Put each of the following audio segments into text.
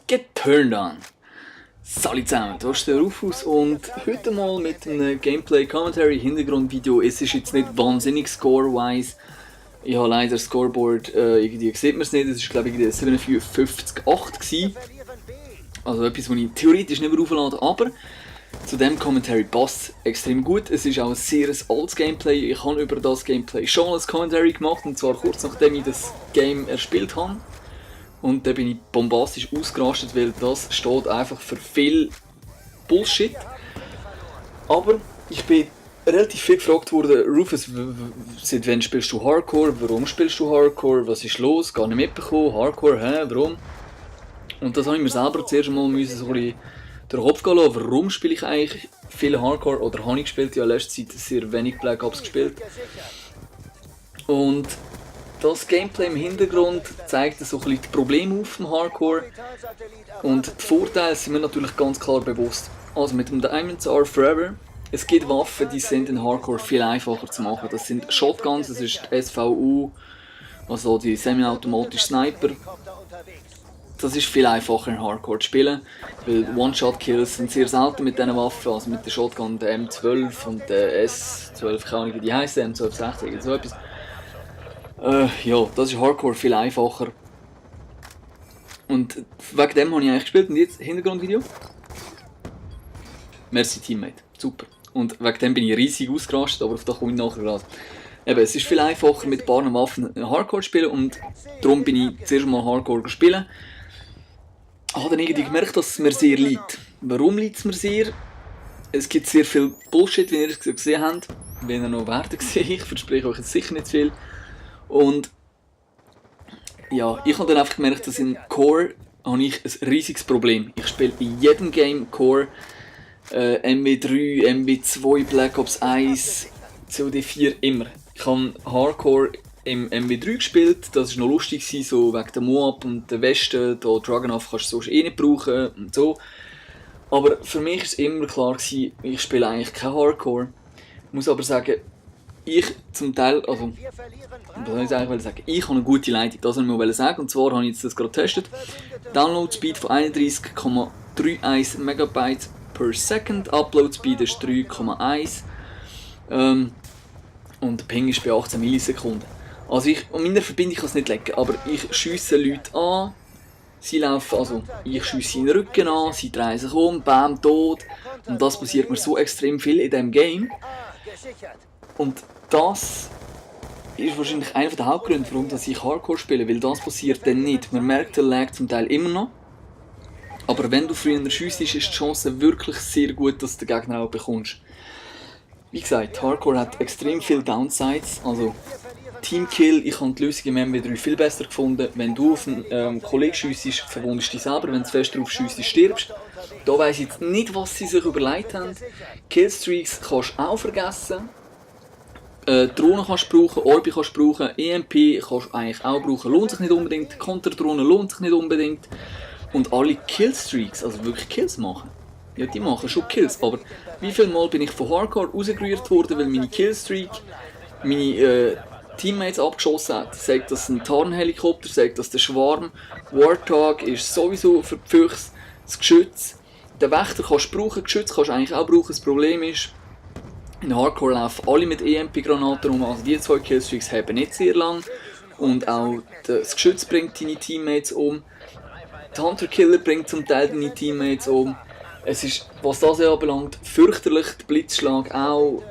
Get turned on! Salut zusammen, da ist der Rufus und heute mal mit einem Gameplay-Commentary-Hintergrundvideo. Es ist jetzt nicht wahnsinnig score-wise. Ich habe leider das Scoreboard, irgendwie sieht man es nicht, es war glaube ich 57,8 gewesen. Also etwas, was ich theoretisch nicht mehr auflade, aber zu diesem Commentary passt extrem gut. Es ist auch ein sehr altes Gameplay. Ich habe über das Gameplay schon ein Commentary gemacht, und zwar kurz nachdem ich das Game erspielt habe. Und da bin ich bombastisch ausgerastet, weil das steht einfach für viel Bullshit. Aber ich bin relativ viel gefragt worden, Rufus, seit wann spielst du Hardcore? Warum spielst du Hardcore? Was ist los? Gar nicht mitbekommen. Hardcore, warum? Und das habe ich mir selber zuerst einmal so ein bisschen durch den Kopf gehen lassen. Warum spiele ich eigentlich viel Hardcore? Oder habe ich gespielt? Ja, in letzter Zeit sehr wenig Black Ops gespielt. Und das Gameplay im Hintergrund zeigt so ein bisschen die Probleme auf dem Hardcore. Und die Vorteile sind mir natürlich ganz klar bewusst. Also mit dem Diamonds Are Forever, es gibt Waffen, die sind in Hardcore viel einfacher zu machen. Das sind Shotguns, das ist die SVU, also die semi-automatische Sniper. Das ist viel einfacher in Hardcore zu spielen, weil One-Shot-Kills sind sehr selten mit diesen Waffen, also mit der Shotgun, der M12 und der S12, keine Ahnung wie die heißt, der M1260 oder so etwas. Ja, das ist Hardcore viel einfacher. Und wegen dem habe ich eigentlich gespielt. Und jetzt Hintergrundvideo. Merci Teammate, super. Und wegen dem bin ich riesig ausgerastet, aber auf das komme ich nachher gerade. Eben, es ist viel einfacher mit ein paar Waffen Hardcore zu spielen, und darum bin ich zuerst mal Hardcore gespielt. Ich habe dann irgendwie gemerkt, dass es mir sehr liegt. Warum liegt es mir sehr? Es gibt sehr viel Bullshit, wie ihr es gesehen habt. Wenn ihr noch werden gesehen, ich verspreche euch jetzt sicher nicht zu viel. Und ja, ich habe dann einfach gemerkt, dass in Core habe ich ein riesiges Problem. Ich spiele in jedem Game Core, MW3, MW2, Black Ops 1, COD4 immer. Ich habe Hardcore im MW3 gespielt, das war noch lustig, so wegen der Moab und der Weste, da Dragunov kannst du sonst eh nicht brauchen und so. Aber für mich war es immer klar, ich spiele eigentlich kein Hardcore. Ich muss aber sagen, ich zum Teil, also, was soll ich eigentlich sagen? Ich habe eine gute Leitung, das wollte ich mal sagen, und zwar habe ich jetzt das gerade getestet. Download Speed von 31,31 MB per Second, Upload Speed ist 3,1 und der Ping ist bei 18 Millisekunden. Also an meiner Verbindung kann es nicht lecken, aber ich schiesse Leute an, sie laufen, also ich schiesse in den Rücken an, sie drehen sich um, bam, tot, und das passiert mir so extrem viel in diesem Game. Und das ist wahrscheinlich einer der Hauptgründe, warum ich Hardcore spiele, weil das passiert dann nicht. Man merkt den Lag zum Teil immer noch, aber wenn du früher schiessst, ist die Chance wirklich sehr gut, dass du den Gegner auch bekommst. Wie gesagt, Hardcore hat extrem viele Downsides, also Teamkill, ich habe die Lösung im MW3 viel besser gefunden. Wenn du auf einen Kollegen schiessst, verwundest du dich selber, wenn du fest drauf schiessst, stirbst. Da weiss ich jetzt nicht, was sie sich überlegt haben. Killstreaks kannst du auch vergessen. Drohnen kannst du brauchen, Orbi kannst du brauchen, EMP kannst du eigentlich auch brauchen, lohnt sich nicht unbedingt, Konterdrohnen lohnt sich nicht unbedingt. Und alle Killstreaks, also wirklich Kills machen, ja, die machen schon Kills, aber wie viel Mal bin ich von Hardcore rausgerührt worden, weil meine Killstreak meine Teammates abgeschossen hat. Sagt das ein Tarnhelikopter, sagt das der Schwarm, Warthog ist sowieso für die Füchse, das Geschütz. Den Wächter kannst du brauchen, Geschütz kannst du eigentlich auch brauchen, das Problem ist, in Hardcore laufen alle mit EMP-Granaten rum, also die zwei Killstreaks haben nicht sehr lang. Und auch das Geschütz bringt deine Teammates um. Der Hunter-Killer bringt zum Teil deine Teammates um. Es ist, was das anbelangt, fürchterlich, der Blitzschlag auch.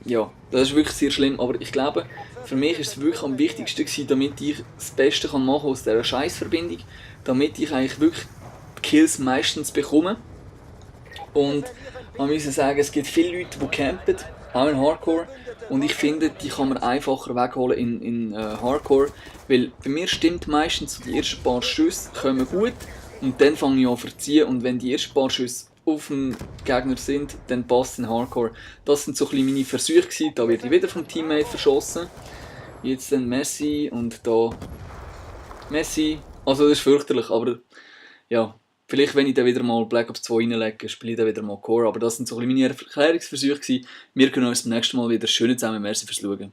Ja, das ist wirklich sehr schlimm, aber ich glaube, für mich ist es wirklich am wichtigsten gewesen, damit ich das Beste machen kann aus dieser Scheißverbindung, damit ich eigentlich wirklich die Kills meistens bekomme. Und man muss sagen, es gibt viele Leute, die campen, auch in Hardcore. Und ich finde, die kann man einfacher wegholen in Hardcore. Weil bei mir stimmt meistens, die ersten paar Schüsse kommen gut. Und dann fange ich an zu verziehen. Und wenn die ersten paar Schüsse auf dem Gegner sind, dann passt es in Hardcore. Das sind so ein bisschen meine Versuche gewesen. Da werde ich wieder vom Teammate verschossen. Jetzt dann Messi und da Messi. Also das ist fürchterlich, aber ja. Vielleicht, wenn ich dann wieder mal Black Ops 2 reinlege, spiele ich dann wieder mal Core. Aber das sind so ein bisschen meine Erklärungsversuche gewesen. Wir können uns beim nächsten Mal wieder schön zusammen. Merci fürs Schauen.